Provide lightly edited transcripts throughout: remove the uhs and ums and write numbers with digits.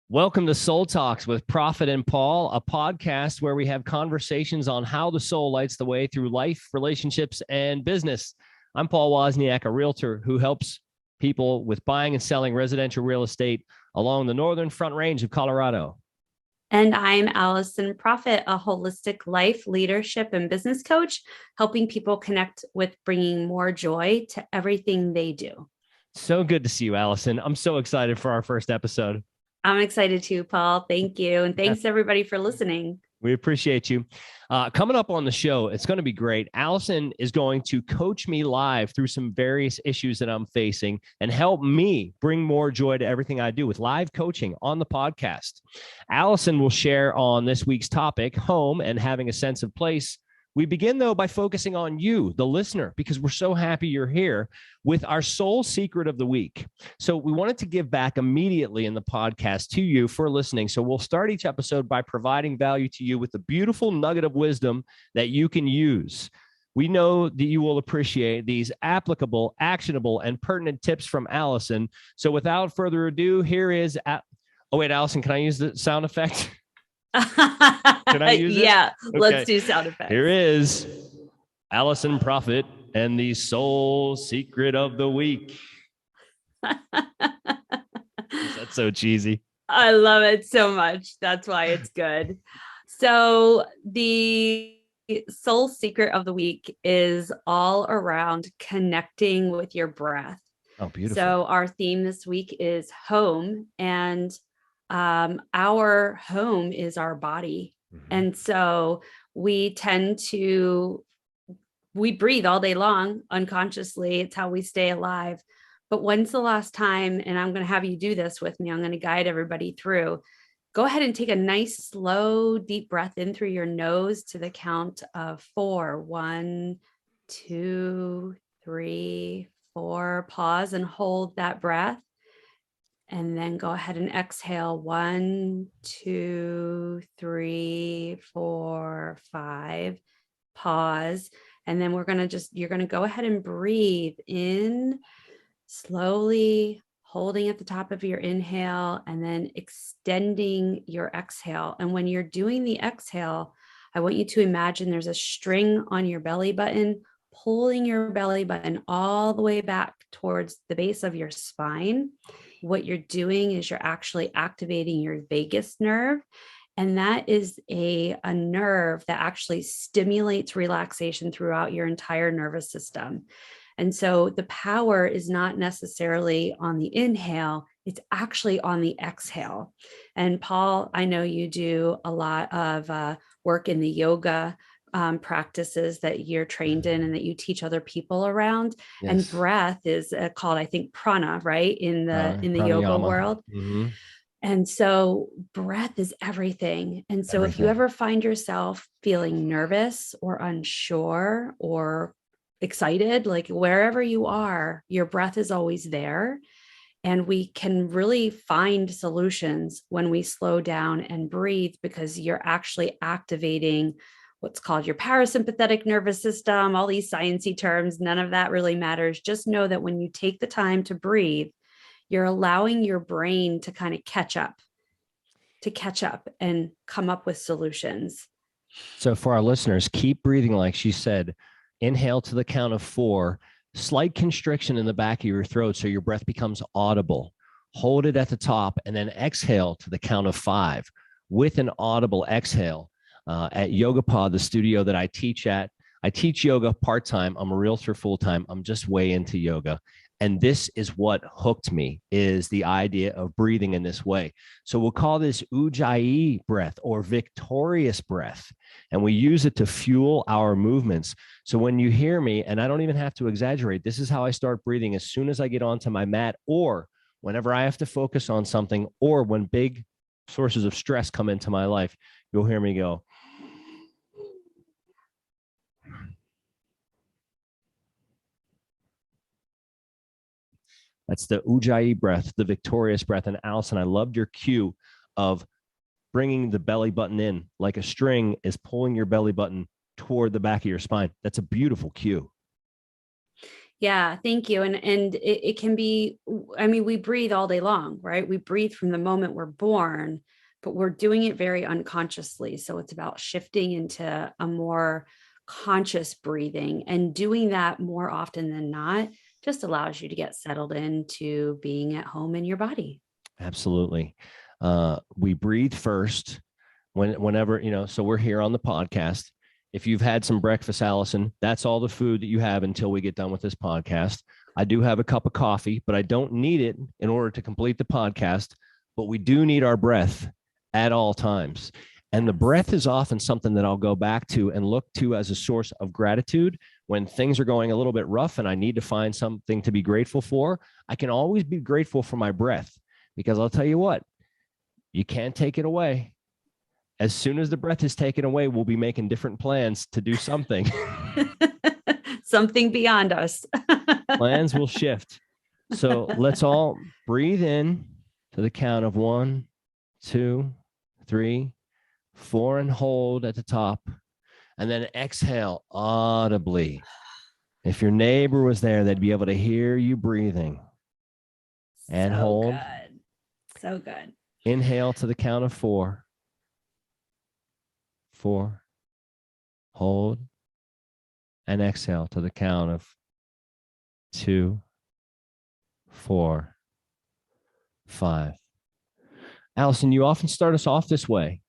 Welcome to Soul Talks with Proffit and Paul, a podcast where we have conversations on how the soul lights the way through life, relationships, and business. I'm Paul Wozniak, a realtor who helps people with buying and selling residential real estate along the northern Front Range of Colorado. And I'm Alison, Proffit, a holistic life, leadership, and business coach, helping people connect with bringing more joy to everything they do. So good to see you, Alison. I'm so excited for our first episode. I'm excited too, Paul. Thank you. And thanks everybody for listening. We appreciate you. Coming up on the show, it's going to be great. Alison is going to coach me live through some various issues that I'm facing and help me bring more joy to everything I do with live coaching on the podcast. Alison will share on this week's topic, home and having a sense of place. We begin, though, by focusing on you, the listener, because we're so happy you're here with our soul secret of the week. So we wanted to give back immediately in the podcast to you for listening. So we'll start each episode by providing value to you with a beautiful nugget of wisdom that you can use. We know that you will appreciate these applicable, actionable, and pertinent tips from Alison. So without further ado, here is... Oh, wait, Alison, can I use the sound effect? Can I use it? Yeah, okay. Let's do sound effects. Here is Alison Proffit and the soul secret of the week. That's so cheesy. I love it so much. That's why it's good. So the soul secret of the week is all around connecting with your breath. Oh, beautiful. So our theme this week is home, and our home is our body. Mm-hmm. And so we breathe all day long unconsciously. It's how we stay alive. But when's the last time, and I'm going to have you do this with me, I'm going to guide everybody through. Go ahead and take a nice, slow, deep breath in through your nose to the count of 4. 1, 2, 3, 4. Pause and hold that breath. And then go ahead and exhale. 1, 2, 3, 4, 5. Pause. And then you're going to go ahead and breathe in slowly, holding at the top of your inhale, and then extending your exhale. And when you're doing the exhale, I want you to imagine there's a string on your belly button, pulling your belly button all the way back towards the base of your spine. What you're doing is you're actually activating your vagus nerve. And that is a nerve that actually stimulates relaxation throughout your entire nervous system. And so the power is not necessarily on the inhale, it's actually on the exhale. And Paul, I know you do a lot of work in the yoga practices that you're trained in and that you teach other people around. Yes. And breath is called, I think, prana, right? In the yoga world. Mm-hmm. And so breath is everything. And so if you ever find yourself feeling nervous or unsure or excited, like wherever you are, your breath is always there. And we can really find solutions when we slow down and breathe, because you're actually activating what's called your parasympathetic nervous system, all these sciencey terms. None of that really matters. Just know that when you take the time to breathe, you're allowing your brain to kind of catch up and come up with solutions. So for our listeners, keep breathing. Like she said, inhale to the count of 4, slight constriction in the back of your throat so your breath becomes audible. Hold it at the top, and then exhale to the count of 5 with an audible exhale. At YogaPod, the studio that I teach at, I teach yoga part-time. I'm a realtor full-time. I'm just way into yoga. And this is what hooked me, is the idea of breathing in this way. So we'll call this Ujjayi breath or victorious breath. And we use it to fuel our movements. So when you hear me, and I don't even have to exaggerate, this is how I start breathing as soon as I get onto my mat, or whenever I have to focus on something, or when big sources of stress come into my life, you'll hear me go. That's the Ujjayi breath, the victorious breath. And Alison, I loved your cue of bringing the belly button in, like a string is pulling your belly button toward the back of your spine. That's a beautiful cue. Yeah, thank you. And it can be, I mean, we breathe all day long, right? We breathe from the moment we're born, but we're doing it very unconsciously. So it's about shifting into a more conscious breathing, and doing that more often than not just allows you to get settled into being at home in your body. Absolutely. We breathe first whenever, so we're here on the podcast. If you've had some breakfast, Allison, that's all the food that you have until we get done with this podcast. I do have a cup of coffee, but I don't need it in order to complete the podcast. But we do need our breath at all times. And the breath is often something that I'll go back to and look to as a source of gratitude when things are going a little bit rough and I need to find something to be grateful for. I can always be grateful for my breath, because I'll tell you what, you can't take it away. As soon as the breath is taken away, we'll be making different plans to do something. Something beyond us. Plans will shift. So let's all breathe in to the count of 1, 2, 3, 4, and hold at the top. And then exhale audibly. If your neighbor was there, they'd be able to hear you breathing. And so hold. Good. So good. Inhale to the count of 4. 4. Hold. And exhale to the count of 2, 4, 5. Alison, you often start us off this way.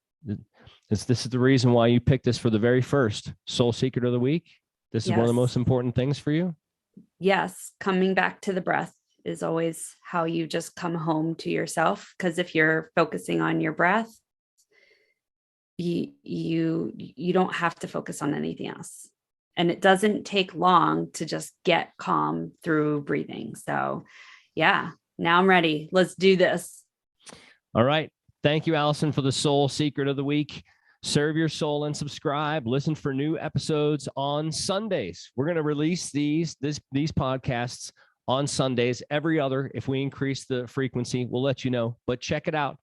This is the reason why you picked this for the very first Soul Secret of the Week. This is one of the most important things for you. Yes. Coming back to the breath is always how you just come home to yourself. Because if you're focusing on your breath, you don't have to focus on anything else. And it doesn't take long to just get calm through breathing. So yeah, now I'm ready. Let's do this. All right. Thank you, Alison, for the Soul Secret of the Week. Serve your soul and subscribe. Listen for new episodes on Sundays. We're going to release these podcasts on Sundays, every other. If we increase the frequency, we'll let you know. But check it out.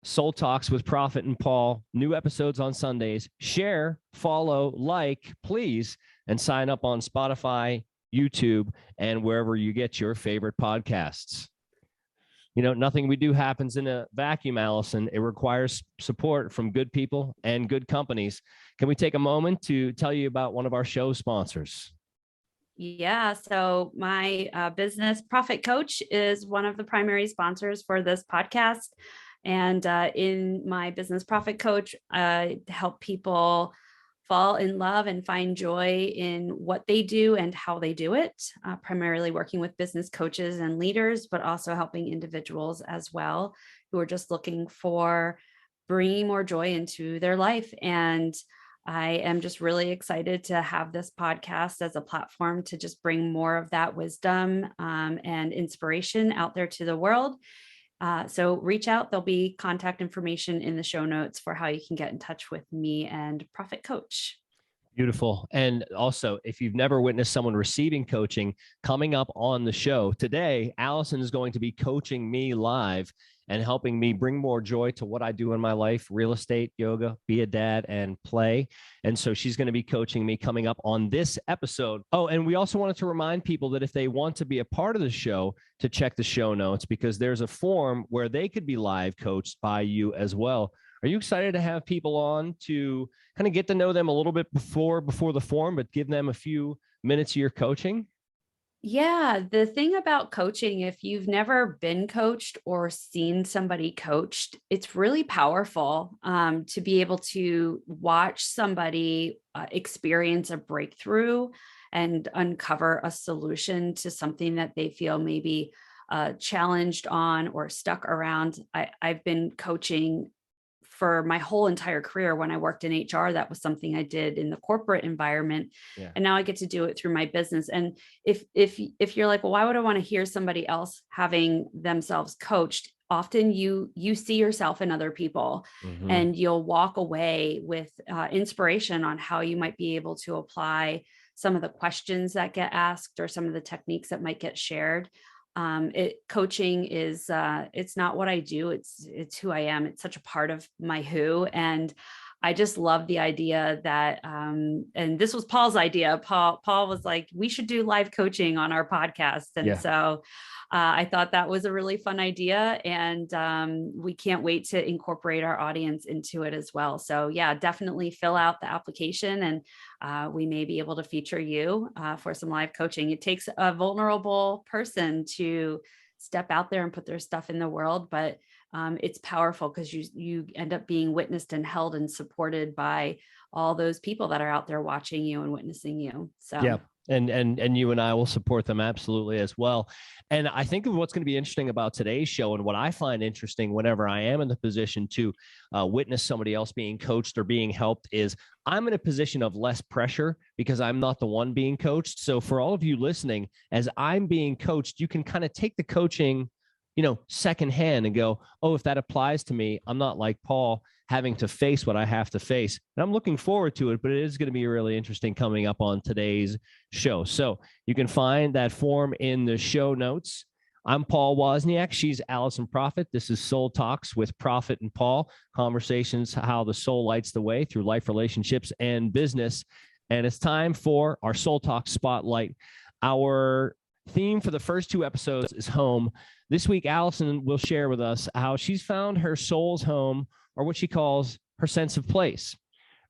Soul Talks with Proffit and Paul. New episodes on Sundays. Share, follow, like, please, and sign up on Spotify, YouTube, and wherever you get your favorite podcasts. Nothing we do happens in a vacuum, Alison. It requires support from good people and good companies. Can we take a moment to tell you about one of our show sponsors? Yeah. So my business Proffit Coach is one of the primary sponsors for this podcast. And in my business Proffit Coach, I help people fall in love and find joy in what they do and how they do it, primarily working with business coaches and leaders, but also helping individuals as well who are just looking for bringing more joy into their life. And I am just really excited to have this podcast as a platform to just bring more of that wisdom and inspiration out there to the world. So reach out. There'll be contact information in the show notes for how you can get in touch with me and Proffit Coach. Beautiful. And also, if you've never witnessed someone receiving coaching, coming up on the show today, Alison is going to be coaching me live and helping me bring more joy to what I do in my life: real estate, yoga, be a dad, and play. And so she's going to be coaching me coming up on this episode. Oh, and we also wanted to remind people that if they want to be a part of the show, to check the show notes, because there's a form where they could be live coached by you as well. Are you excited to have people on to kind of get to know them a little bit before the form, but give them a few minutes of your coaching? Yeah, the thing about coaching, if you've never been coached or seen somebody coached, it's really powerful to be able to watch somebody experience a breakthrough and uncover a solution to something that they feel maybe challenged on or stuck around. I've been coaching for my whole entire career. When I worked in HR, that was something I did in the corporate environment. Yeah. And now I get to do it through my business. And if you're like, well, why would I want to hear somebody else having themselves coached? Often you see yourself in other people, and you'll walk away with inspiration on how you might be able to apply some of the questions that get asked or some of the techniques that might get shared. Coaching is, it's not what I do. It's who I am. It's such a part of my who. And I just love the idea that, and this was Paul's idea. Paul was like, we should do live coaching on our podcast. And so I thought that was a really fun idea, and we can't wait to incorporate our audience into it as well. So yeah, definitely fill out the application, and we may be able to feature you for some live coaching. It takes a vulnerable person to step out there and put their stuff in the world, but it's powerful because you end up being witnessed and held and supported by all those people that are out there watching you and witnessing you. So yeah. And you and I will support them absolutely as well. And I think of what's going to be interesting about today's show, and what I find interesting whenever I am in the position to witness somebody else being coached or being helped, is I'm in a position of less pressure because I'm not the one being coached. So for all of you listening, as I'm being coached, you can kind of take the coaching, secondhand and go, oh, if that applies to me, I'm not like Paul having to face what I have to face. And I'm looking forward to it, but it is going to be really interesting coming up on today's show. So you can find that form in the show notes. I'm Paul Wozniak. She's Alison Proffit. This is Soul Talks with Proffit and Paul, conversations how the soul lights the way through life, relationships, and business. And it's time for our Soul Talk Spotlight. Our theme for the first 2 episodes is home. This week, Alison will share with us how she's found her soul's home, or what she calls her sense of place.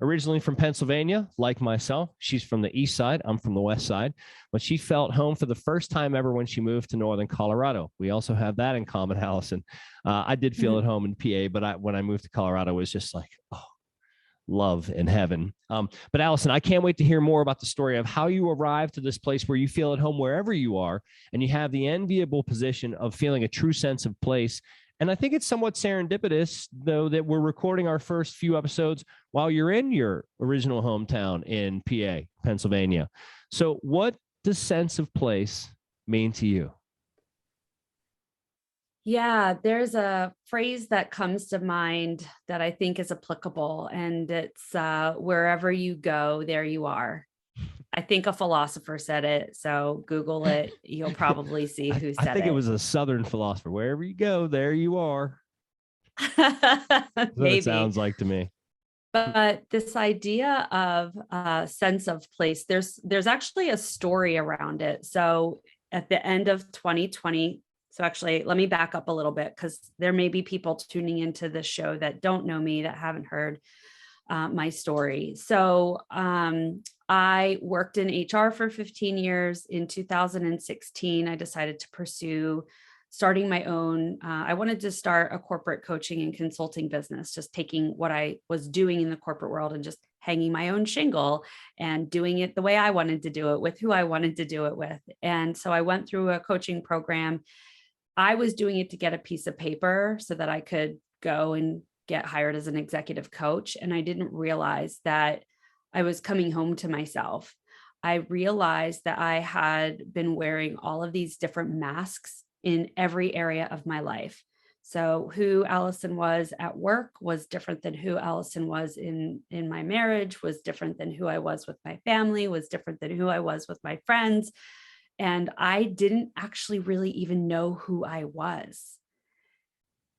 Originally from Pennsylvania, like myself, she's from the east side, I'm from the west side, but she felt home for the first time ever when she moved to northern Colorado. We also have that in common, Alison. I did feel at home in PA, but when I moved to Colorado, it was just like, oh, love in heaven. But Alison, I can't wait to hear more about the story of how you arrived to this place where you feel at home wherever you are, and you have the enviable position of feeling a true sense of place. And I think it's somewhat serendipitous, though, that we're recording our first few episodes while you're in your original hometown in PA, Pennsylvania. So what does sense of place mean to you? yeah, there's a phrase that comes to mind that I think is applicable, and it's wherever you go, there you are. I think a philosopher said it, so Google it. You'll probably see who I said think it. it was a Southern philosopher. Wherever you go, there you are. That's what Maybe. it sounds like to me. But this idea of a sense of place, there's actually a story around it. So at the end of 2020, so actually, let me back up a little bit, because there may be people tuning into this show that don't know me, that haven't heard my story. So I worked in HR for 15 years. In 2016, I decided to pursue starting my own. I wanted to start a corporate coaching and consulting business, just taking what I was doing in the corporate world and just hanging my own shingle and doing it the way I wanted to do it, with who I wanted to do it with. And so I went through a coaching program. I was doing it to get a piece of paper so that I could go and get hired as an executive coach. And I didn't realize that I was coming home to myself. I realized that I had been wearing all of these different masks in every area of my life. So who Alison was at work was different than who Alison was in my marriage, was different than who I was with my family, was different than who I was with my friends. And I didn't actually really even know who I was.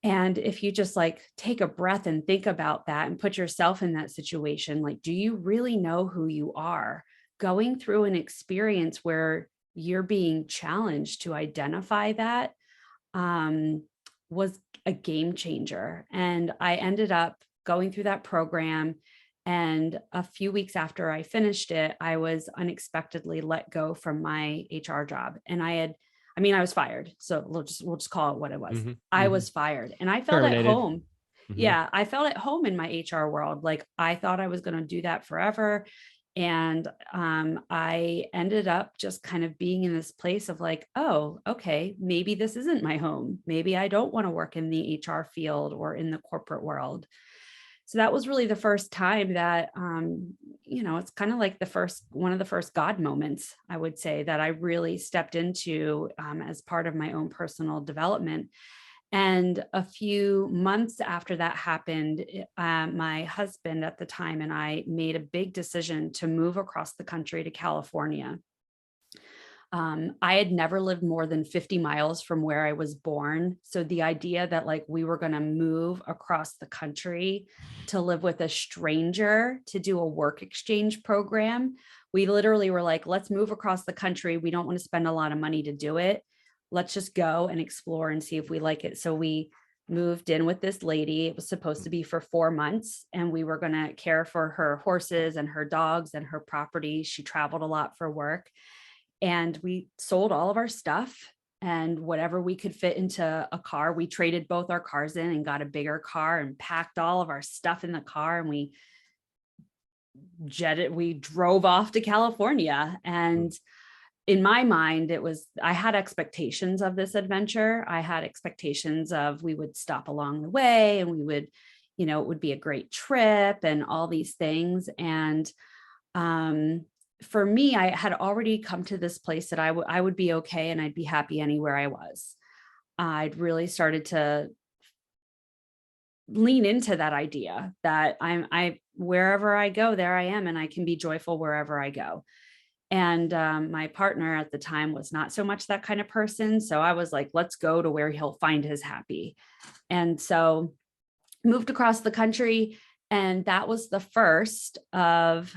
And if you just like take a breath and think about that and put yourself in that situation, like, do you really know who you are? Going through an experience where you're being challenged to identify that was a game changer. And I ended up going through that program. And a few weeks after I finished it, I was unexpectedly let go from my HR job. And I was fired. So we'll just call it what it was. I was fired, and I felt Terminated. at home. Yeah, I felt at home in my HR world. Like, I thought I was going to do that forever. And I ended up just kind of being in this place of like, oh, okay, maybe this isn't my home. Maybe I don't want to work in the HR field or in the corporate world. So that was really the first time that, it's kind of like one of the first God moments, I would say, that I really stepped into as part of my own personal development. And a few months after that happened, my husband at the time and I made a big decision to move across the country to California. I had never lived more than 50 miles from where I was born. So the idea that like we were going to move across the country to live with a stranger to do a work exchange program, we literally were like, let's move across the country. We don't want to spend a lot of money to do it. Let's just go and explore and see if we like it. So we moved in with this lady. It was supposed to be for 4 months, and we were going to care for her horses and her dogs and her property. She traveled a lot for work. And we sold all of our stuff, and whatever we could fit into a car, we traded both our cars in and got a bigger car and packed all of our stuff in the car. And we drove off to California. And in my mind, I had expectations of this adventure. I had expectations of we would stop along the way and we would, it would be a great trip and all these things. And, for me, I had already come to this place that I would be okay and I'd be happy anywhere I was. I'd really started to lean into that idea that wherever I go, there I am, and I can be joyful wherever I go. And my partner at the time was not so much that kind of person. So I was like, let's go to where he'll find his happy. And so moved across the country. And that was the first of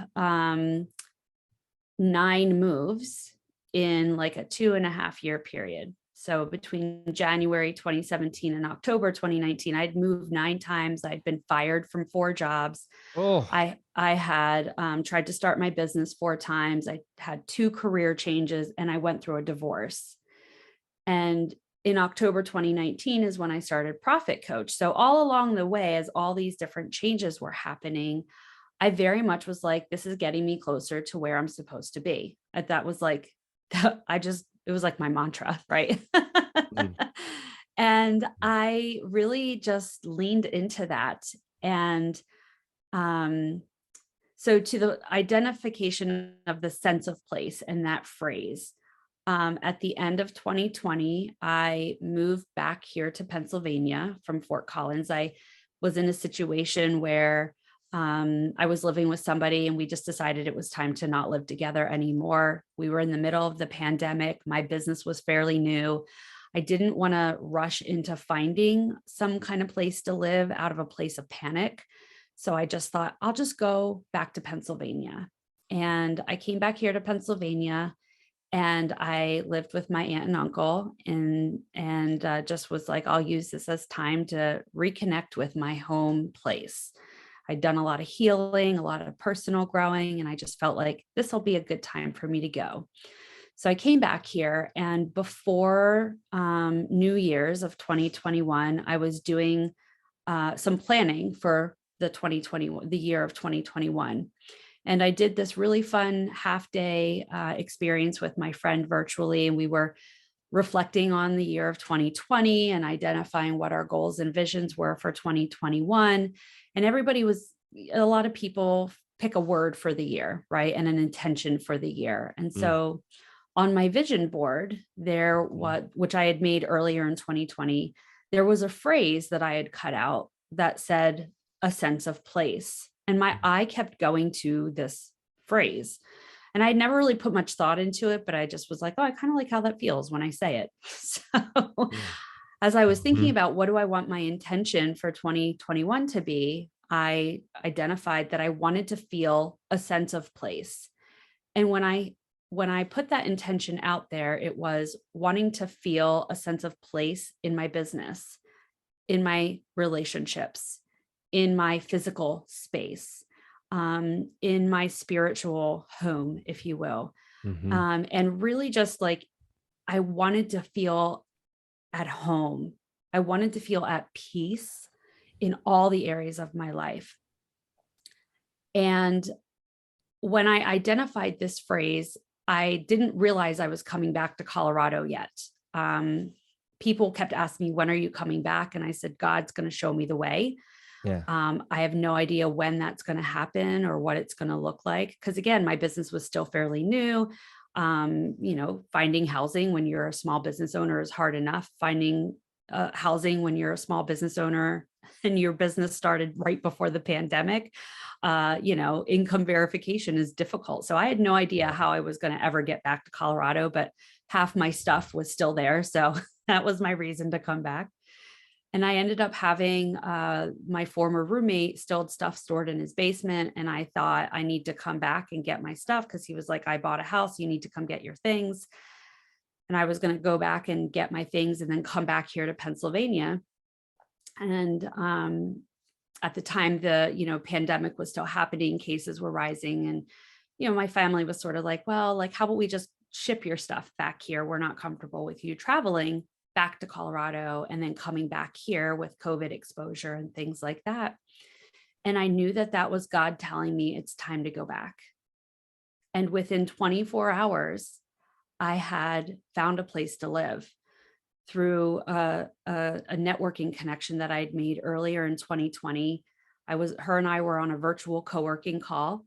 9 moves in like a 2.5-year period. So between January 2017 and October 2019, I'd moved 9 times. I'd been fired from 4 jobs. Oh, I had tried to start my business 4 times. I had 2 career changes, and I went through a divorce. And in October 2019 is when I started Proffit Coach. So all along the way, as all these different changes were happening, I very much was like, this is getting me closer to where I'm supposed to be. That was like, it was like my mantra, right? And I really just leaned into that. And so to the identification of the sense of place and that phrase, at the end of 2020, I moved back here to Pennsylvania from Fort Collins. I was in a situation where I was living with somebody, and we just decided it was time to not live together anymore. We were in the middle of the pandemic. My business was fairly new. I didn't want to rush into finding some kind of place to live out of a place of panic. So I just thought, I'll just go back to Pennsylvania. And I came back here to Pennsylvania, and I lived with my aunt and uncle, and just was like, I'll use this as time to reconnect with my home place. I'd done a lot of healing, a lot of personal growing, and I just felt like this will be a good time for me to go. So I came back here, and before New Year's of 2021, I was doing some planning for the year of 2021. And I did this really fun half-day experience with my friend virtually, and we were reflecting on the year of 2020 and identifying what our goals and visions were for 2021. And a lot of people pick a word for the year, right? And an intention for the year. And so on my vision board, which I had made earlier in 2020, there was a phrase that I had cut out that said a sense of place. And my eye kept going to this phrase. And I'd never really put much thought into it, but I just was like, oh, I kind of like how that feels when I say it. So as I was thinking about what do I want my intention for 2021 to be, I identified that I wanted to feel a sense of place. And when I put that intention out there, it was wanting to feel a sense of place in my business, in my relationships, in my physical space, in my spiritual home, if you will. And really just like, I wanted to feel at home. I wanted to feel at peace in all the areas of my life. And when I identified this phrase, I didn't realize I was coming back to Colorado yet. People kept asking me, when are you coming back? And I said, God's going to show me the way. Yeah. I have no idea when that's going to happen or what it's going to look like. Because again, my business was still fairly new. Finding housing when you're a small business owner is hard enough. Finding housing when you're a small business owner and your business started right before the pandemic. Income verification is difficult. So I had no idea how I was going to ever get back to Colorado, but half my stuff was still there. So that was my reason to come back. And I ended up having my former roommate still had stuff stored in his basement. And I thought, I need to come back and get my stuff, because he was like, I bought a house, you need to come get your things. And I was going to go back and get my things and then come back here to Pennsylvania. And at the time, the pandemic was still happening, cases were rising. And my family was sort of like, well, like, how about we just ship your stuff back here? We're not comfortable with you traveling back to Colorado and then coming back here with COVID exposure and things like that. And I knew that that was God telling me it's time to go back. And within 24 hours, I had found a place to live through a networking connection that I'd made earlier in 2020. Her and I were on a virtual co-working call.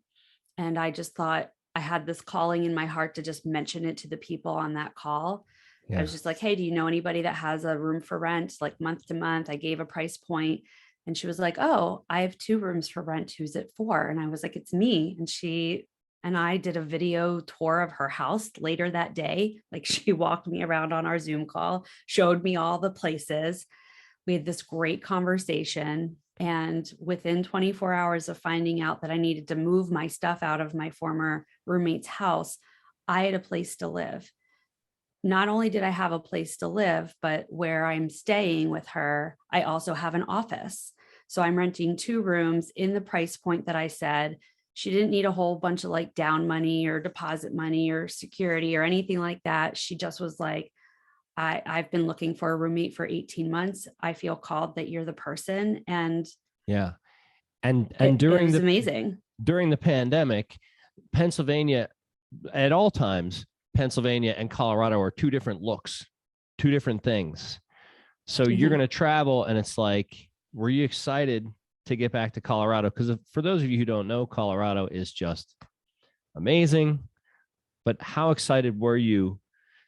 And I just thought I had this calling in my heart to just mention it to the people on that call. Yeah. I was just like, hey, do you know anybody that has a room for rent, like month to month? I gave a price point. And she was like, oh, I have 2 rooms for rent. Who's it for? And I was like, it's me. And she and I did a video tour of her house later that day. Like, she walked me around on our Zoom call, showed me all the places. We had this great conversation. And within 24 hours of finding out that I needed to move my stuff out of my former roommate's house, I had a place to live. Not only did I have a place to live, but where I'm staying with her, I also have an office. So I'm renting 2 rooms in the price point that I said. She didn't need a whole bunch of like down money or deposit money or security or anything like that. She just was like, I've been looking for a roommate for 18 months. I feel called that you're the person. And yeah. And it was amazing. During the pandemic, Pennsylvania, at all times, Pennsylvania and Colorado are 2 different looks, 2 different things. So you're going to travel, and it's like, were you excited to get back to Colorado? Because for those of you who don't know, Colorado is just amazing. But how excited were you,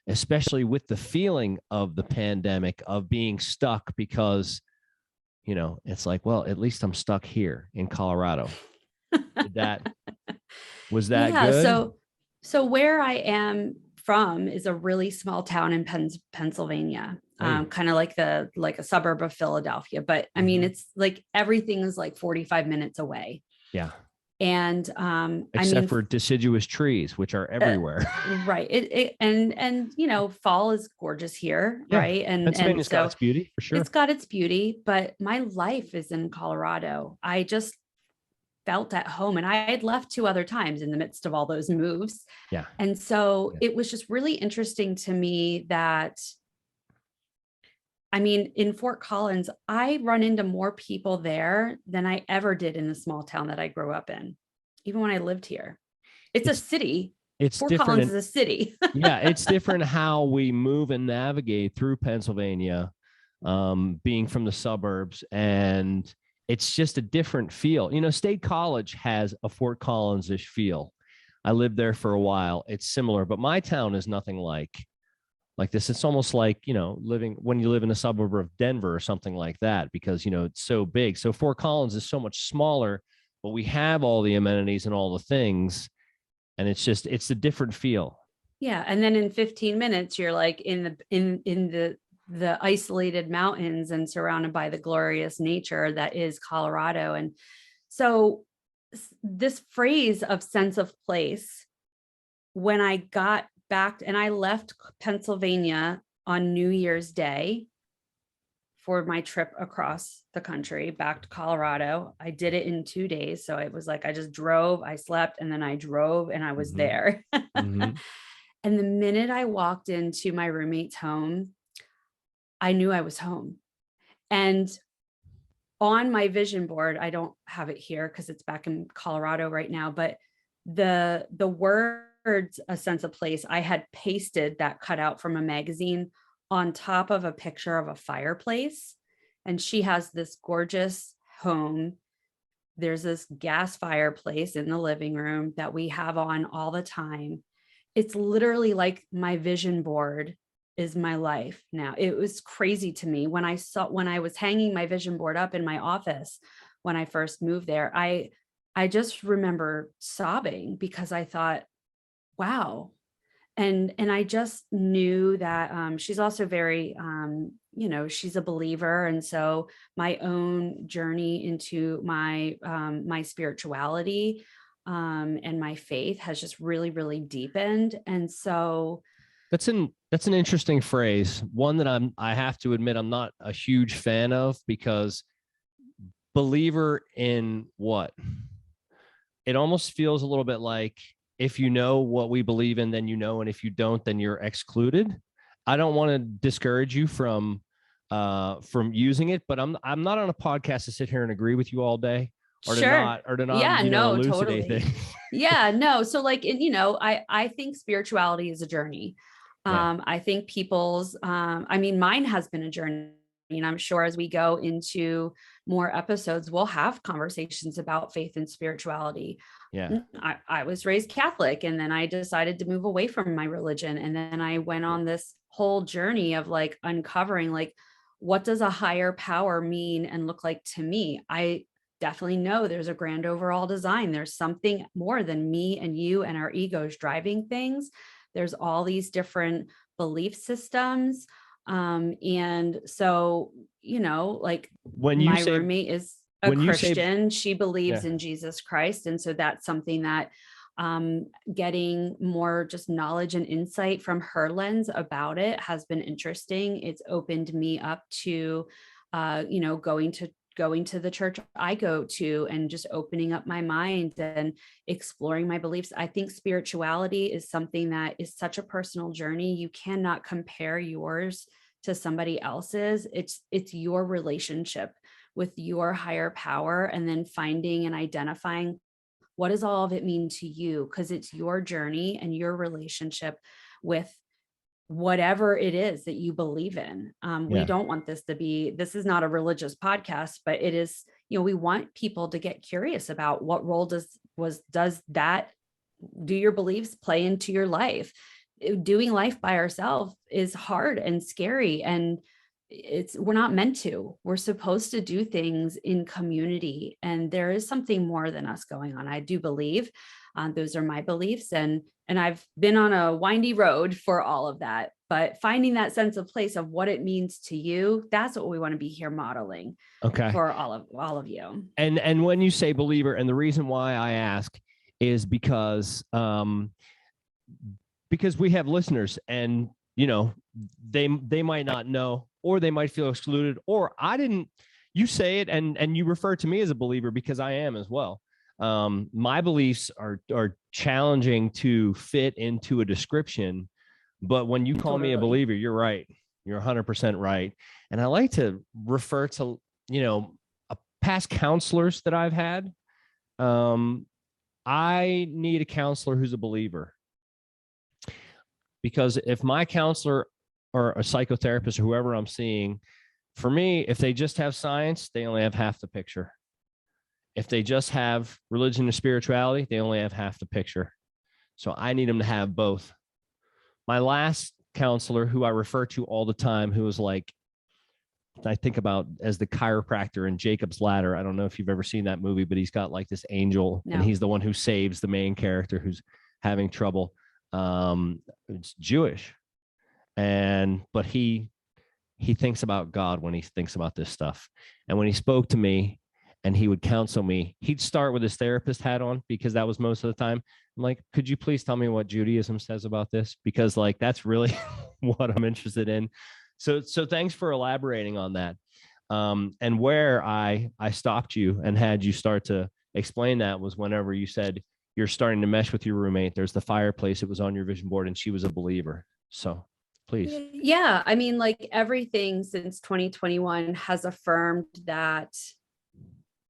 especially with the feeling of the pandemic, of being stuck? Because, it's like, well, at least I'm stuck here in Colorado. Was that good? So where I am from is a really small town in Pennsylvania, kind of like a suburb of Philadelphia. But I mean, it's like everything is like 45 minutes away. Yeah. And except for deciduous trees, which are everywhere. Right. Fall is gorgeous here. Yeah. Right. Pennsylvania's got its beauty, for sure. It's got its beauty, but my life is in Colorado. I just felt at home, and I had left 2 other times in the midst of all those moves. Yeah. And so it was just really interesting to me that, I mean, in Fort Collins, I run into more people there than I ever did in the small town that I grew up in, even when I lived here. It's a city. Fort Collins is a city. Yeah, it's different how we move and navigate through Pennsylvania, being from the suburbs, and it's just a different feel. State College has a Fort Collins-ish feel. I lived there for a while. It's similar, but my town is nothing like this. It's almost like, when you live in a suburb of Denver or something like that, because, it's so big. So Fort Collins is so much smaller, but we have all the amenities and all the things. And it's a different feel. Yeah. And then in 15 minutes, you're like in the isolated mountains and surrounded by the glorious nature that is Colorado. And so this phrase of sense of place, when I got back and I left Pennsylvania on New Year's Day for my trip across the country back to Colorado, I did it in 2 days. So it was like, I just drove, I slept, and then I drove, and I was there. And the minute I walked into my roommate's home, I knew I was home. And on my vision board, I don't have it here because it's back in Colorado right now, but the words, a sense of place, I had pasted that cutout from a magazine on top of a picture of a fireplace. And she has this gorgeous home. There's this gas fireplace in the living room that we have on all the time. It's literally like my vision board is my life now. It was crazy to me when I was hanging my vision board up in my office when I first moved there. I just remember sobbing because I thought, wow. And I just knew that she's also very she's a believer, and so my own journey into my spirituality and my faith has just really, really deepened. And so That's an interesting phrase. One that I have to admit I'm not a huge fan of, because believer in what? It almost feels a little bit like, if you know what we believe in, then you know, and if you don't, then you're excluded. I don't want to discourage you from using it, but I'm not on a podcast to sit here and agree with you all day, or sure. to not Yeah, no, elucidate totally. things. Yeah, no. So like, I think spirituality is a journey. Yeah. I think I mean, mine has been a journey. And I'm sure as we go into more episodes, we'll have conversations about faith and spirituality. Yeah. I was raised Catholic, and then I decided to move away from my religion. And then I went on this whole journey of like uncovering, like, what does a higher power mean and look like to me? I definitely know there's a grand overall design. There's something more than me and you and our egos driving things. There's all these different belief systems. And so, like, When you my say roommate is a when you say Christian. She believes yeah. in Jesus Christ. And so that's something that getting more just knowledge and insight from her lens about it has been interesting. It's opened me up to, going to the church I go to and just opening up my mind and exploring my beliefs. I think spirituality is something that is such a personal journey. You cannot compare yours to somebody else's. It's your relationship with your higher power, and then finding and identifying what does all of it mean to you, because it's your journey and your relationship with whatever it is that you believe in. We Yeah. don't want this is not a religious podcast, but it is, we want people to get curious about what role does that, do your beliefs play into your life? Doing life by ourselves is hard and scary, and we're not meant to. We're supposed to do things in community, and there is something more than us going on. I do believe. Those are my beliefs, and I've been on a windy road for all of that. But finding that sense of place of what it means to you, that's what we want to be here modeling Okay. for all of you. And when you say believer, and the reason why I ask is because we have listeners, and they might not know, or they might feel excluded, or you say it and you refer to me as a believer, because I am as well. My beliefs are challenging to fit into a description, but when you call me a believer, you're right. You're 100% right. And I like to refer to, past counselors that I've had. I need a counselor who's a believer, because if my counselor or a psychotherapist or whoever I'm seeing, for me, if they just have science, they only have half the picture. If they just have religion and spirituality, they only have half the picture. So I need them to have both. My last counselor, who I refer to all the time, who was like, I think about as the chiropractor in Jacob's Ladder. I don't know if you've ever seen that movie, but he's got like this angel, and he's the one who saves the main character who's having trouble. It's Jewish, but he thinks about God when he thinks about this stuff. And when he spoke to me and he would counsel me, he'd start with his therapist hat on, because that was most of the time. I'm like, could you please tell me what Judaism says about this? Because like, that's really what I'm interested in. So thanks for elaborating on that. And where I stopped you and had you start to explain that was whenever you said you're starting to mesh with your roommate. There's the fireplace. It was on your vision board, and she was a believer. So please. Yeah. I mean, like, everything since 2021 has affirmed that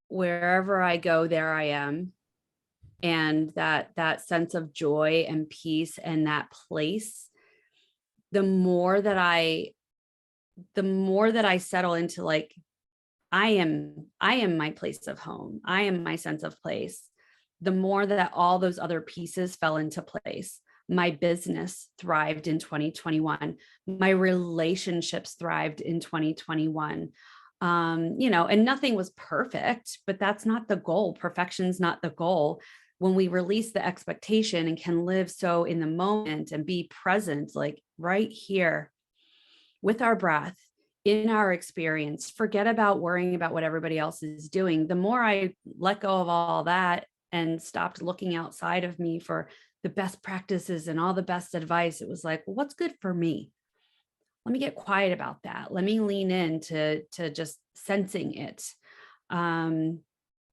wherever I go, there I am. And that sense of joy and peace and that place, the more that I settle into, like, I am my place of home. I am my sense of place. The more that all those other pieces fell into place. My business thrived in 2021. My relationships thrived in 2021. And nothing was perfect, but that's not the goal. Perfection's not the goal. When we release the expectation and can live so in the moment and be present, like right here with our breath, in our experience, forget about worrying about what everybody else is doing. The more I let go of all that and stopped looking outside of me for the best practices and all the best advice, it was like, well, what's good for me? Let me get quiet about that. Let me lean into just sensing it.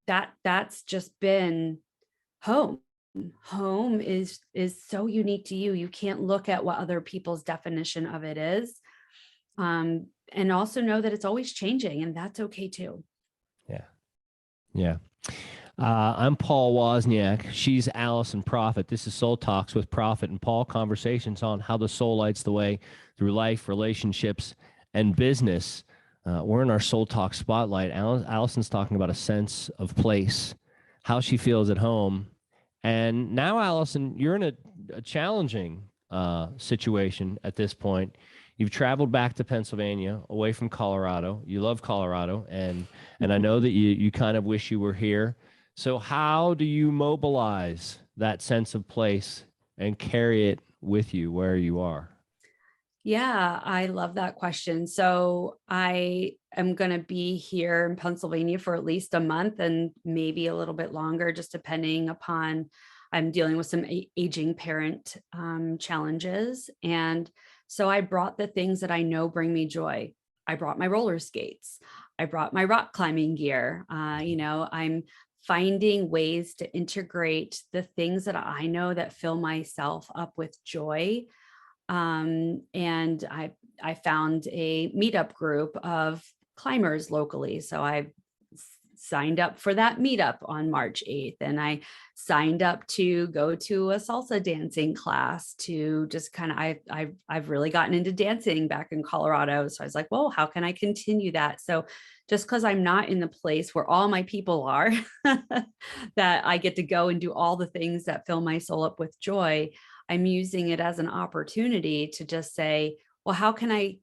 That's just been home. Home is so unique to you. You can't look at what other people's definition of it is. And also know that it's always changing, and that's okay too. Yeah. Yeah. I'm Paul Wozniak. She's Alison Proffit. This is Soul Talks with Proffit and Paul, conversations on how the soul lights the way through life, relationships, and business. We're in our Soul Talk spotlight. Alison's talking about a sense of place, how she feels at home. And now, Alison, you're in a challenging situation at this point. You've traveled back to Pennsylvania, away from Colorado. You love Colorado, and I know that you kind of wish you were here. So how do you mobilize that sense of place and carry it with you where you are? Yeah, I love that question. So I am going to be here in Pennsylvania for at least a month and maybe a little bit longer, just depending upon, I'm dealing with some aging parent challenges. And so I brought the things that I know bring me joy. I brought my roller skates. I brought my rock climbing gear. I'm finding ways to integrate the things that I know that fill myself up with joy. And I found a meetup group of climbers locally. So I signed up for that meetup on March 8th. And I signed up to go to a salsa dancing class to just kind of, I've really gotten into dancing back in Colorado. So I was like, well, how can I continue that? So just because I'm not in the place where all my people are, that I get to go and do all the things that fill my soul up with joy, I'm using it as an opportunity to just say, well, how can I,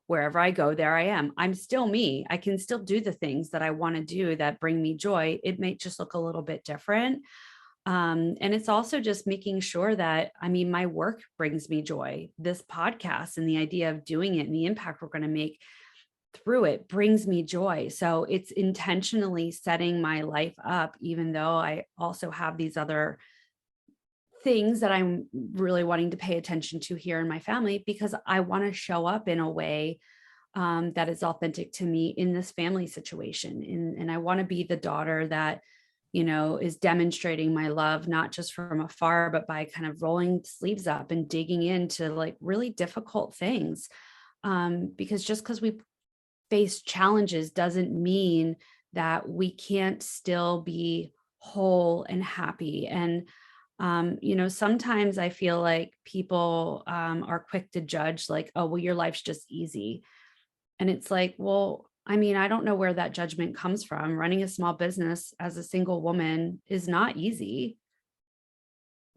wherever I go, there I am. I'm still me. I can still do the things that I want to do that bring me joy. It may just look a little bit different. And it's also just making sure that, my work brings me joy. This podcast and the idea of doing it and the impact we're going to make through it brings me joy. So it's intentionally setting my life up, even though I also have these other things that I'm really wanting to pay attention to here in my family, because I want to show up in a way that is authentic to me in this family situation. And I want to be the daughter that, is demonstrating my love, not just from afar, but by kind of rolling sleeves up and digging into like really difficult things. Because just because we face challenges doesn't mean that we can't still be whole and happy. And sometimes I feel like people are quick to judge, like, oh, well, your life's just easy. And it's like, well, I don't know where that judgment comes from. Running a small business as a single woman is not easy.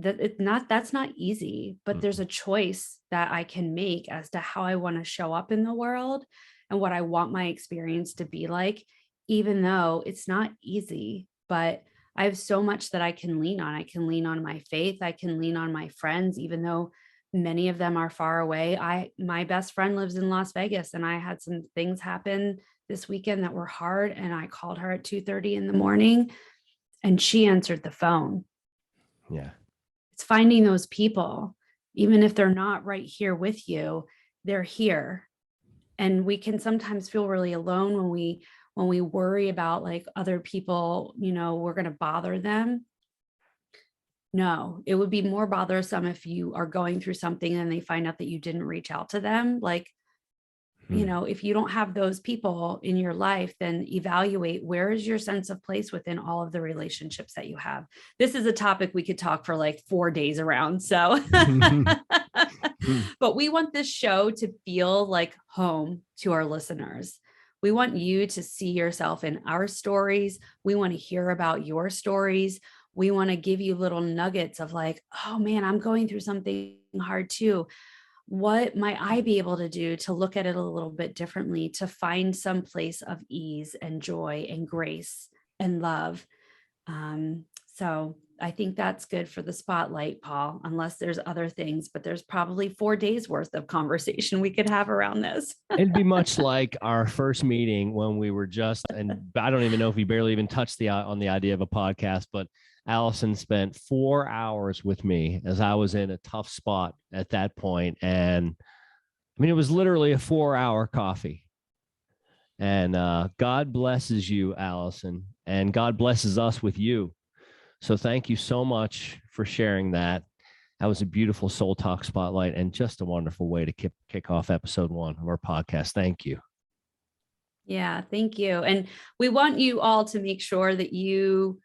That's not easy, but there's a choice that I can make as to how I want to show up in the world and what I want my experience to be like, even though it's not easy. But I have so much that I can lean on. I can lean on my faith. I can lean on my friends, even though many of them are far away. My best friend lives in Las Vegas, and I had some things happen this weekend that were hard. And I called her at 2:30 in the morning and she answered the phone. Yeah. It's finding those people, even if they're not right here with you, they're here. And we can sometimes feel really alone when we worry about like other people, we're going to bother them. No, it would be more bothersome if you are going through something and they find out that you didn't reach out to them. Like, if you don't have those people in your life, then evaluate where is your sense of place within all of the relationships that you have. This is a topic we could talk for like 4 days around. So, but we want this show to feel like home to our listeners. We want you to see yourself in our stories. We want to hear about your stories. We want to give you little nuggets of like, oh man, I'm going through something hard too. What might I be able to do to look at it a little bit differently, to find some place of ease and joy and grace and love? So I think that's good for the spotlight, Paul, unless there's other things, but there's probably 4 days worth of conversation we could have around this. It'd be much like our first meeting when we were and I don't even know if we barely even touched on the idea of a podcast, but Alison spent 4 hours with me as I was in a tough spot at that point. And I mean, it was literally a 4-hour coffee. And God blesses you, Alison, and God blesses us with you. So thank you so much for sharing that. That was a beautiful Soul Talk spotlight and just a wonderful way to kick off episode 1 of our podcast. Thank you. Yeah, thank you. And we want you all to make sure that you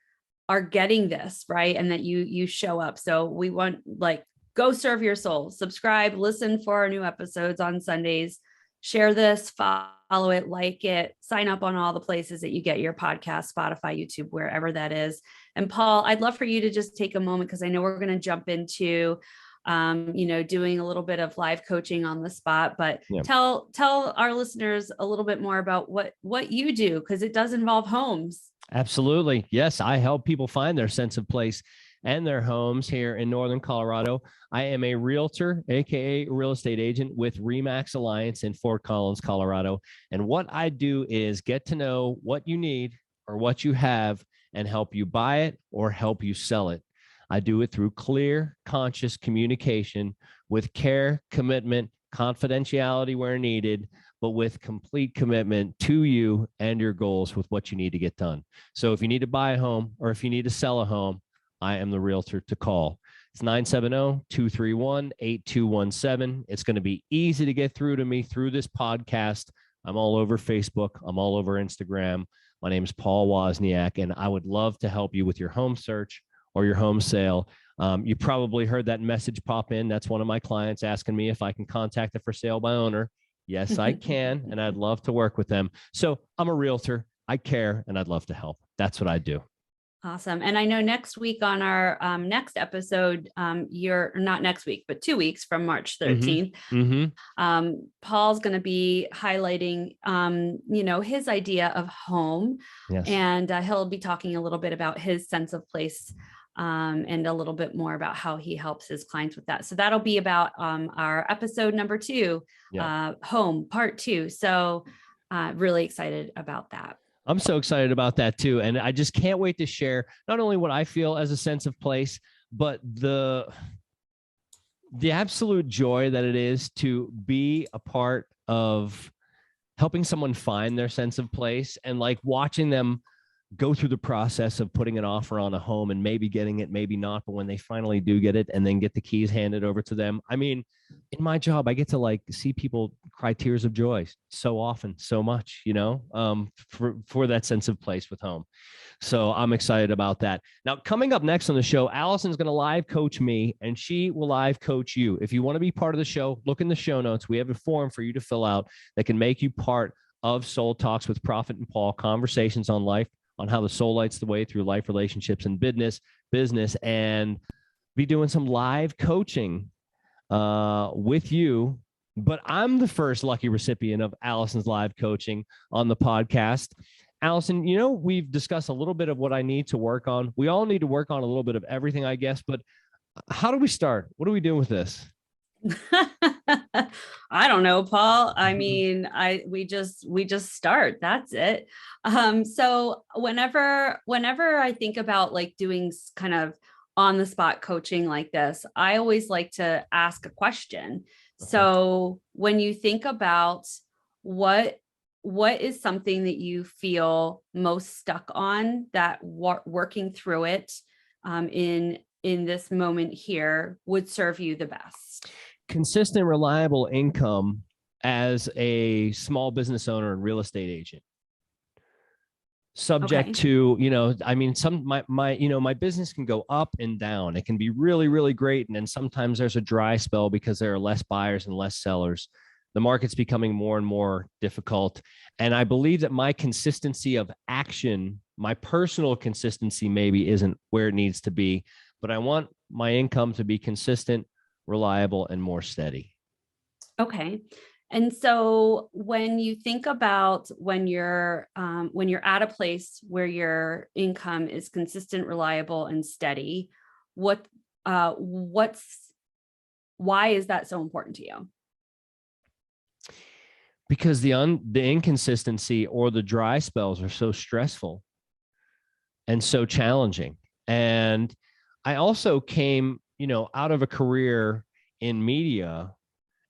are getting this, right? And that you show up. So we want, like, go serve your soul, subscribe, listen for our new episodes on Sundays, share this, follow it, like it, sign up on all the places that you get your podcast, Spotify, YouTube, wherever that is. And Paul, I'd love for you to just take a moment, because I know we're going to jump into, doing a little bit of live coaching on the spot, but tell our listeners a little bit more about what you do, because it does involve homes. Absolutely. Yes. I help people find their sense of place and their homes here in Northern Colorado. I am a realtor, AKA real estate agent with RE/MAX Alliance in Fort Collins, Colorado. And what I do is get to know what you need or what you have and help you buy it or help you sell it. I do it through clear, conscious communication with care, commitment, confidentiality where needed, but with complete commitment to you and your goals with what you need to get done. So if you need to buy a home or if you need to sell a home, I am the realtor to call. It's 970-231-8217. It's going to be easy to get through to me through this podcast. I'm all over Facebook. I'm all over Instagram. My name is Paul Wozniak, and I would love to help you with your home search or your home sale. You probably heard that message pop in. That's one of my clients asking me if I can contact a for sale by owner. Yes, I can, and I'd love to work with them. So I'm a realtor. I care, and I'd love to help. That's what I do. Awesome. And I know next week on our next episode, you're not next week, but 2 weeks from March 13th, Paul's going to be highlighting, his idea of home. Yes. And he'll be talking a little bit about his sense of place and a little bit more about how he helps his clients with that. So that'll be about our episode number 2, home part 2. So really excited about that. I'm so excited about that too. And I just can't wait to share not only what I feel as a sense of place, but the absolute joy that it is to be a part of helping someone find their sense of place and like watching them go through the process of putting an offer on a home and maybe getting it, maybe not. But when they finally do get it and then get the keys handed over to them, I mean, in my job, I get to like see people cry tears of joy so often, so much, for that sense of place with home. So I'm excited about that. Now, coming up next on the show, Allison's going to live coach me and she will live coach you. If you want to be part of the show, look in the show notes. We have a form for you to fill out that can make you part of Soul Talks with Proffit and Paul, conversations on life, on how the soul lights the way through life, relationships, and business, and be doing some live coaching with you. But I'm the first lucky recipient of Allison's live coaching on the podcast. Alison, we've discussed a little bit of what I need to work on. We all need to work on a little bit of everything, I guess, but how do we start? What are we doing with this? I don't know, Paul. I mean, we just start. That's it. So whenever I think about like doing kind of on the spot coaching like this, I always like to ask a question. Okay. So when you think about what is something that you feel most stuck on, that working through it in this moment here would serve you the best? Consistent, reliable income as a small business owner and real estate agent. Subject to, my business can go up and down. It can be really, really great. And then sometimes there's a dry spell because there are less buyers and less sellers. The market's becoming more and more difficult. And I believe that my consistency of action my personal consistency maybe isn't where it needs to be, but I want my income to be consistent, reliable, and more steady. Okay. And so when you think about when you're at a place where your income is consistent, reliable, and steady, what's why is that so important to you? Because the inconsistency or the dry spells are so stressful and so challenging. And I also came, out of a career in media,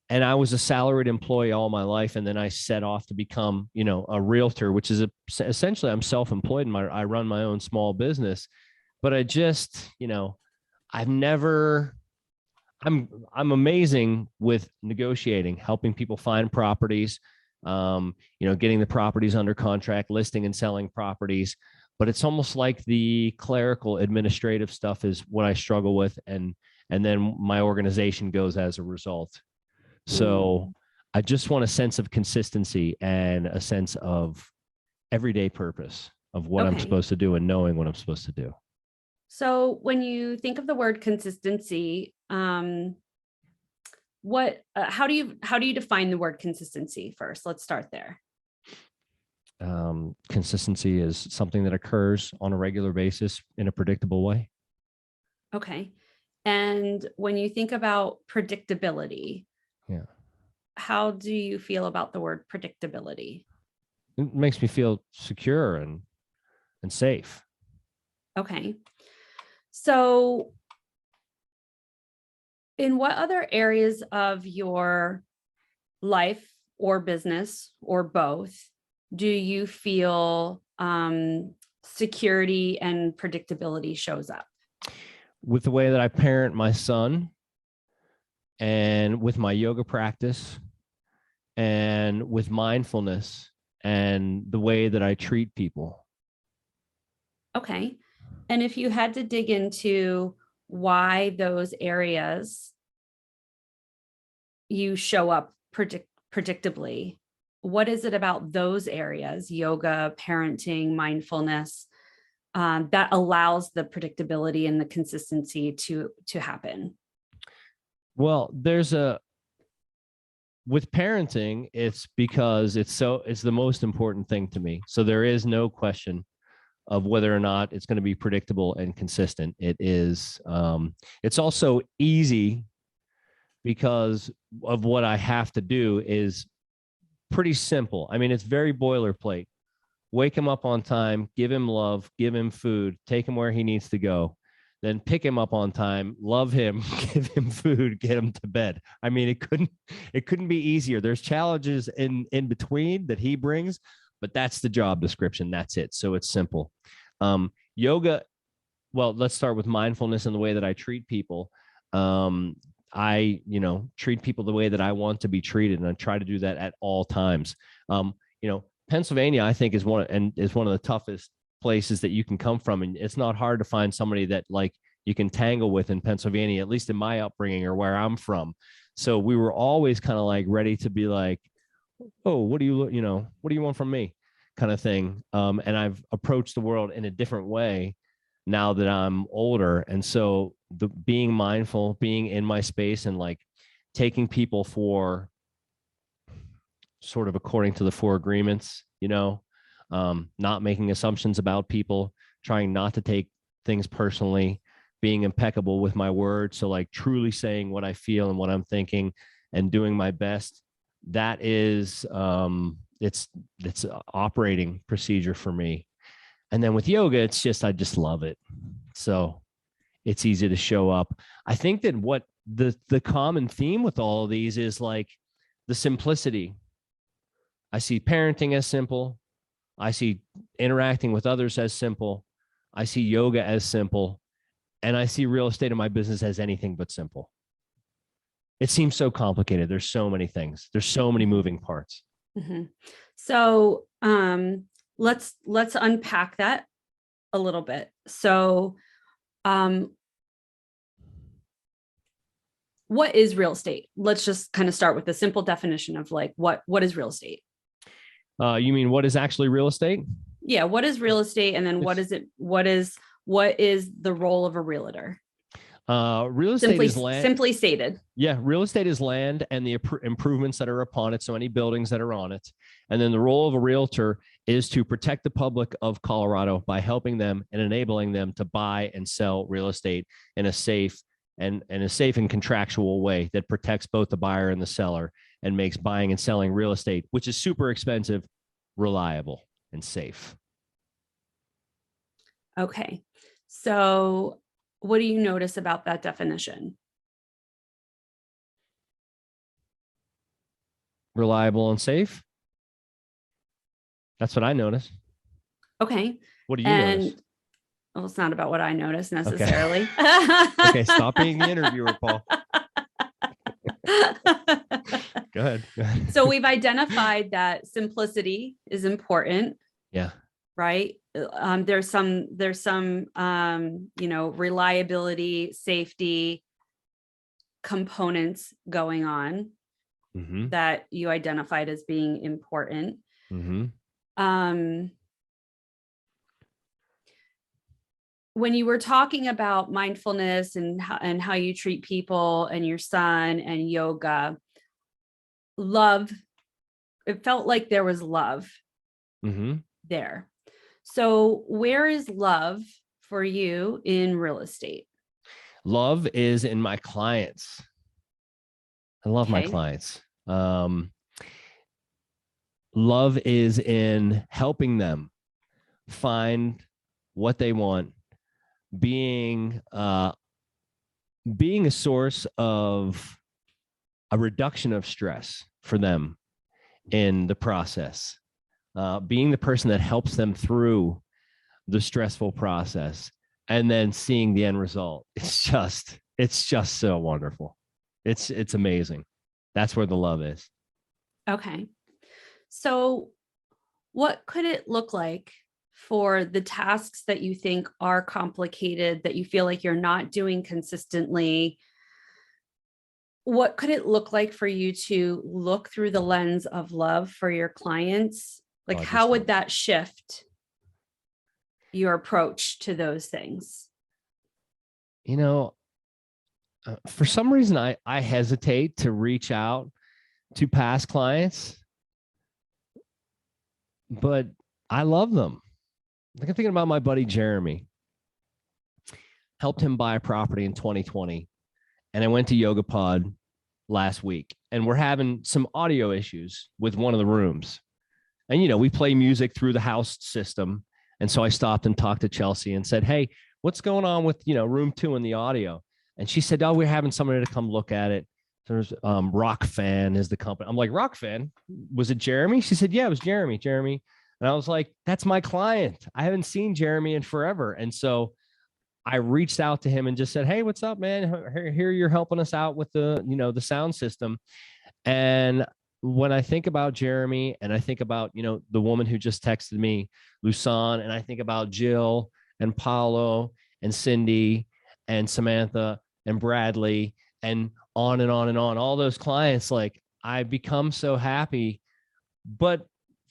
and I was a salaried employee all my life. And then I set off to become, a realtor, which is essentially I'm self-employed and I run my own small business. But I just, I've never, I'm amazing with negotiating, helping people find properties, getting the properties under contract, listing and selling properties. But it's almost like the clerical administrative stuff is what I struggle with, and then my organization goes as a result. So I just want a sense of consistency and a sense of everyday purpose of what I'm supposed to do and knowing what I'm supposed to do. So when you think of the word consistency, how do you define the word consistency first? Let's start there. Consistency is something that occurs on a regular basis in a predictable way. Okay. And when you think about predictability, how do you feel about the word predictability? It makes me feel secure and safe. Okay. So in what other areas of your life or business or both do you feel security and predictability shows up? With the way that I parent my son, and with my yoga practice, and with mindfulness, and the way that I treat people. Okay. And if you had to dig into why those areas you show up predictably, what is it about those areas, yoga, parenting, mindfulness, that allows the predictability and the consistency to happen? Well, with parenting, it's because it's the most important thing to me. So there is no question of whether or not it's going to be predictable and consistent. It is. It's also easy because of what I have to do is pretty simple. I mean, it's very boilerplate. Wake him up on time, give him love, give him food, take him where he needs to go, then pick him up on time, love him, give him food, get him to bed. I mean, it couldn't be easier. There's challenges in between that he brings, but that's the job description. That's it. So it's simple. Yoga. Well, let's start with mindfulness and the way that I treat people. I, treat people the way that I want to be treated, and I try to do that at all times. Pennsylvania, I think, is one of the toughest places that you can come from, and it's not hard to find somebody that like you can tangle with in Pennsylvania, at least in my upbringing or where I'm from. So we were always kind of like ready to be like, oh, what do you want from me, kind of thing. And I've approached the world in a different way now that I'm older, and so the being mindful, being in my space, and like taking people for sort of according to the four agreements, not making assumptions about people, trying not to take things personally, being impeccable with my words. So like truly saying what I feel and what I'm thinking and doing my best. That is, it's an operating procedure for me. And then with yoga, I just love it. So it's easy to show up. I think that what the common theme with all of these is like the simplicity. I see parenting as simple. I see interacting with others as simple. I see yoga as simple. And I see real estate in my business as anything but simple. It seems so complicated. There's so many things. There's so many moving parts. Mm-hmm. So let's unpack that a little bit. So what is real estate? Let's just kind of start with the simple definition of like what is real estate? You mean what is actually real estate? Yeah. What is real estate? And then what is it? What is the role of a realtor? Real estate is land. Simply stated. Yeah, real estate is land and the improvements that are upon it. So any buildings that are on it. And then the role of a realtor is to protect the public of Colorado by helping them and enabling them to buy and sell real estate in a safe and contractual way that protects both the buyer and the seller and makes buying and selling real estate, which is super expensive, reliable and safe. Okay. So what do you notice about that definition? Reliable and safe. That's what I notice. Okay. What do you notice? Well, it's not about what I notice necessarily. Okay, okay, stop being the interviewer, Paul. Go ahead. So we've identified that simplicity is important. Yeah. Right. There's some reliability, safety components going on that you identified as being important. When you were talking about mindfulness and how you treat people and your son and yoga, love, it felt like there was love there. So where is love for you in real estate? Love is in my clients. I love my clients. Love is in helping them find what they want, being a source of a reduction of stress for them in the process, being the person that helps them through the stressful process, and then seeing the end result. It's just so wonderful. It's amazing. That's where the love is. Okay. So what could it look like for the tasks that you think are complicated, that you feel like you're not doing consistently? What could it look like for you to look through the lens of love for your clients? Like, how would that shift your approach to those things? You know, for some reason, I hesitate to reach out to past clients, but I love them. Like, I'm thinking about my buddy Jeremy. Helped him buy a property in 2020, and I went to YogaPod last week, and we're having some audio issues with one of the rooms. And we play music through the house system, and so I stopped and talked to Chelsea and said, "Hey, what's going on with room 2 and the audio?" And she said, "Oh, we're having somebody to come look at it. There's Rock Fan is the company." I'm like, "Rock Fan? Was it Jeremy?" She said, "Yeah, it was Jeremy." And I was like, "That's my client. I haven't seen Jeremy in forever." And so I reached out to him and just said, "Hey, what's up, man? Here you're helping us out with the sound system." And when I think about Jeremy and I think about, the woman who just texted me, Lusan, and I think about Jill and Paulo and Cindy and Samantha and Bradley and on and on and on, all those clients, like, I become so happy. But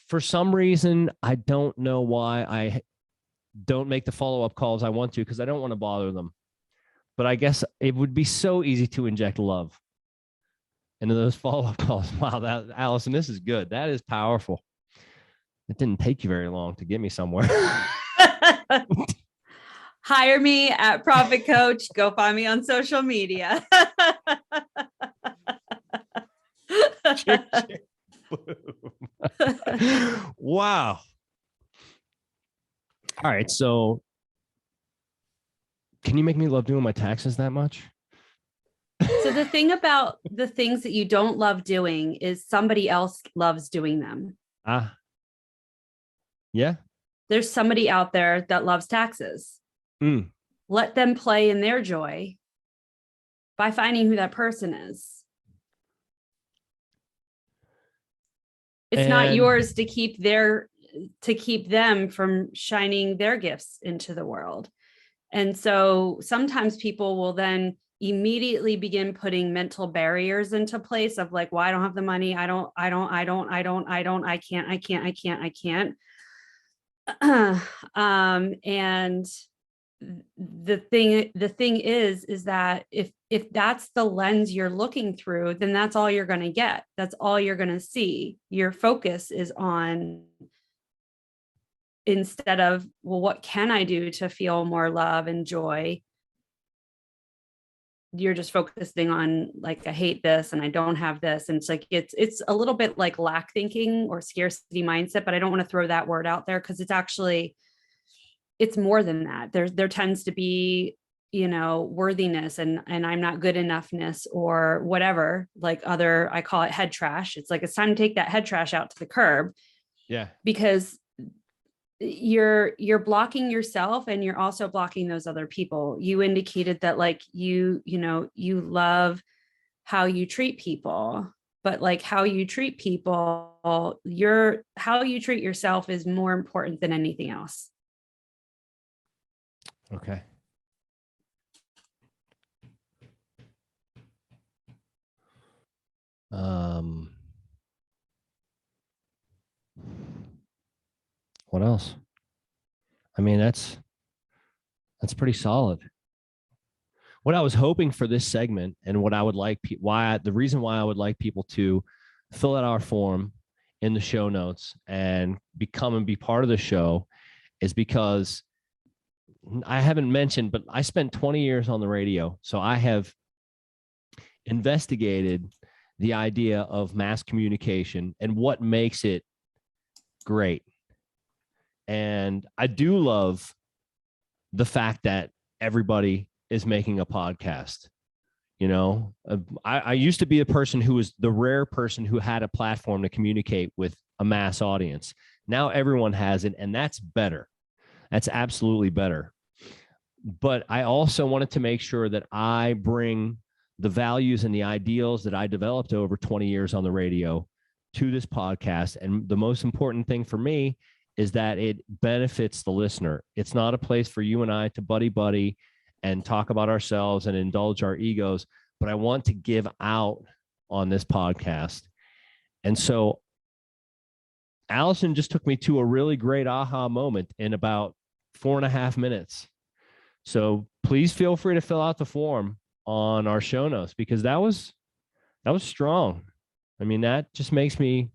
for some reason, I don't know why I don't make the follow-up calls I want to, because I don't want to bother them. But I guess it would be so easy to inject love into those follow-up calls. Wow, Alison, this is good. That is powerful. It didn't take you very long to get me somewhere. Hire me at Proffit Coach. Go find me on social media. Wow. All right. So can you make me love doing my taxes that much? So the thing about the things that you don't love doing is somebody else loves doing them. Yeah. There's somebody out there that loves taxes. Let them play in their joy by finding who that person is. It's not yours to keep them from shining their gifts into the world. And so sometimes people will then immediately begin putting mental barriers into place of like, well, I don't have the money. I can't. And the thing is that if that's the lens you're looking through, then that's all you're going to get. That's all you're going to see. Your focus is on, instead of, well, what can I do to feel more love and joy? You're just focusing on, like, I hate this and I don't have this. And it's like, it's a little bit like lack thinking or scarcity mindset, but I don't want to throw that word out there, because it's more than that. There tends to be, worthiness and I'm not good enoughness or whatever, like I call it head trash. It's like, it's time to take that head trash out to the curb. Yeah. Because you're blocking yourself, and you're also blocking those other people. You indicated that, like, you love how you treat people, but like how you treat people, how you treat yourself is more important than anything else. Okay. What else? I mean, that's pretty solid. What I was hoping for this segment, and what I would like, the reason why I would like people to fill out our form in the show notes and be part of the show, is because I haven't mentioned, but I spent 20 years on the radio. So I have investigated the idea of mass communication and what makes it great. And I do love the fact that everybody is making a podcast. I used to be a person who was the rare person who had a platform to communicate with a mass audience. Now everyone has it, and that's better. That's absolutely better. But I also wanted to make sure that I bring the values and the ideals that I developed over 20 years on the radio to this podcast. And the most important thing for me is that it benefits the listener. It's not a place for you and I to buddy and talk about ourselves and indulge our egos, but I want to give out on this podcast. And so Alison just took me to a really great aha moment in about 4.5 minutes. So please feel free to fill out the form on our show notes, because that was strong. I mean, that just makes me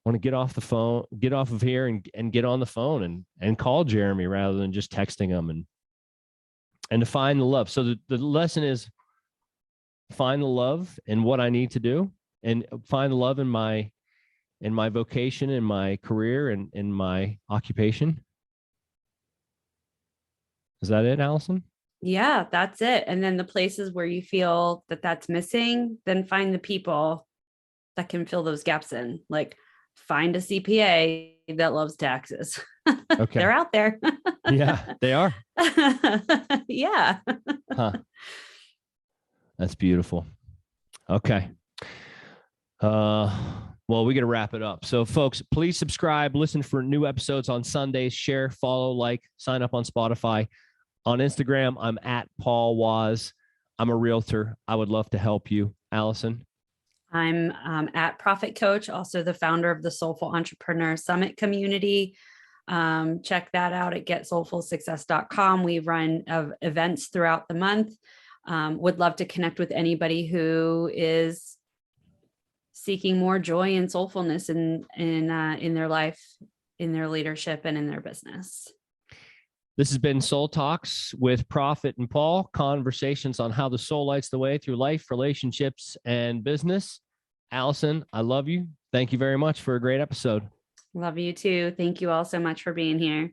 want to get off of here and get on the phone and call Jeremy rather than just texting him and to find the love. So the lesson is find the love in what I need to do, and find the love in my vocation, in my career, and in my occupation. Is that it, Alison? Yeah, that's it. And then the places where you feel that that's missing, then find the people that can fill those gaps in. Like, find a CPA that loves taxes. Okay. They're out there. Yeah, they are. Yeah. Huh. That's beautiful. Okay. Well, we got to wrap it up. So folks, please subscribe, listen for new episodes on Sundays, share, follow, like, sign up on Spotify. On Instagram, I'm at Paul Woz. I'm a realtor. I would love to help you. Alison? I'm at Proffit Coach, also the founder of the Soulful Entrepreneur Summit community. Check that out at getsoulfulsuccess.com. We run events throughout the month. Would love to connect with anybody who is seeking more joy and soulfulness in their life, in their leadership, and in their business. This has been Soul Talks with Proffit and Paul, conversations on how the soul lights the way through life, relationships, and business. Alison, I love you. Thank you very much for a great episode. Love you too. Thank you all so much for being here.